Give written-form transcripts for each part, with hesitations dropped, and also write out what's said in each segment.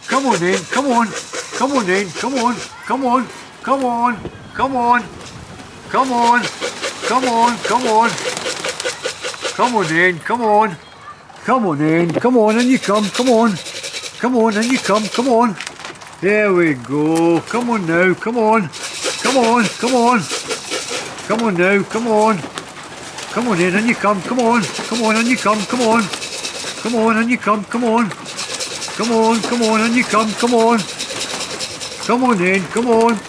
Come on in, come on. Come on in, come on. Come on. Come on. Come on. Come on. Come on. Come on. Come on in, come on. Come on in, come on, and you come on. Come on, and you come on. There we go. Come on now, come on. Come on, come on. Come on now, come on. Come on in, and you come on. Come on, and you come on. Come on, and you come on. Come on, and you come on. Come on in, come on.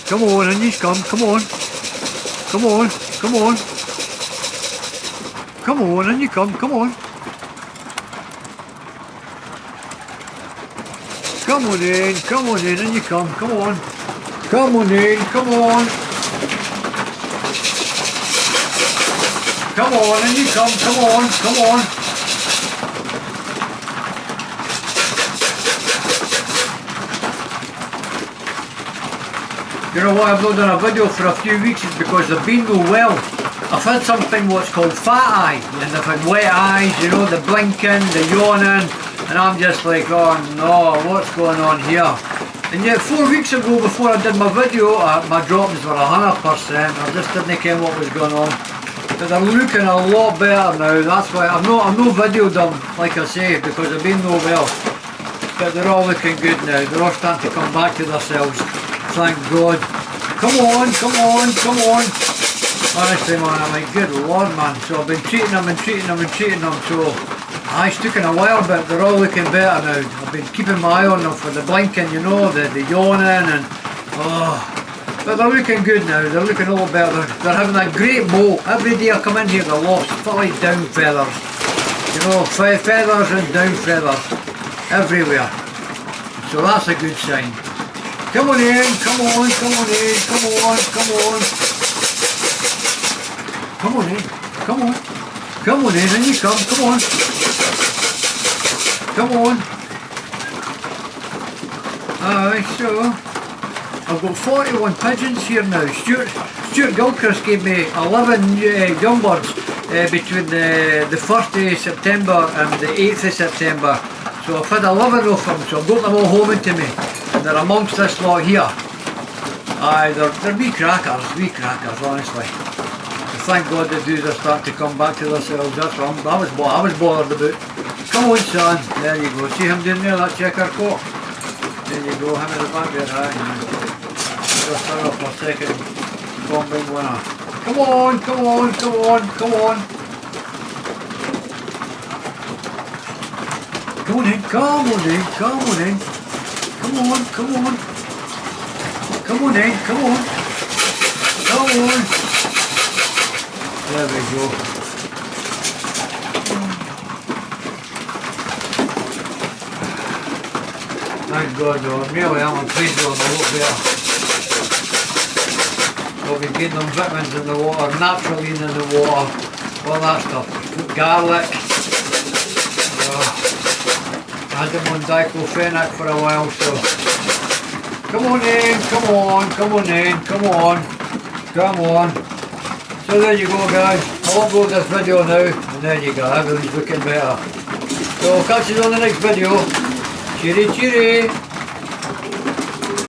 Come on, and you come on. Come on, come on. Come on, and you come on. Come on in, and you come on. Come on in, come on. Come on, and you come on. You know why I've not done a video for a few weeks is because they've been no well. I've had something what's called fat eye, and I've had wet eyes, you know, the blinking, the yawning, and I'm just like, oh no, what's going on here? And yet 4 weeks ago, before I did my video, my droppings were 100%, I just didn't care what was going on. But they're looking a lot better now, that's why I've no video done, like I say, because I've been no well. But they're all looking good now, they're all starting to come back to themselves. Thank God. Come on, come on, come on. Honestly, man, I'm like, good Lord, man. So I've been treating them. So it's taken a while, but they're all looking better now. I've been keeping my eye on them for the blinking, you know, the yawning, and but they're looking good now. They're looking a lot better. They're having a great mow. Every day I come in here, they're lost. Fully down feathers. You know, feathers and down feathers everywhere. So that's a good sign. Come on in, come on, come on in, come on, come on. Come on in, come on. Come on in, and you come on. Come on. So I've got 41 pigeons here now. Stuart Gilchrist gave me 11 young birds between the 1st of September and the 8th of September. So I've had 11 of them, so I've got them all home into me. And they're amongst this lot here. They're wee crackers, honestly. Thank God the dudes are starting to come back to themselves. That's what I was bothered about. Come on, son. There you go. See him down there, that checker coat? There you go, him in the back there. Just start off for a second. Combine winner. Come on, come on, come on, come on. Come on in, come on in, come on in. Come on, come on. Come on in, come on. Come on. There we go. Thank God though, really I'm pleased with them a lot better. We'll be getting them vitamins in the water, naturally in the water, all that stuff. Put garlic. I had them on diclofenac for a while, so come on in, come on, come on in, come on, come on. So there you go, guys. I'll upload this video now, and there you go, everything's looking better. So I'll catch you on the next video. Cheery cheery.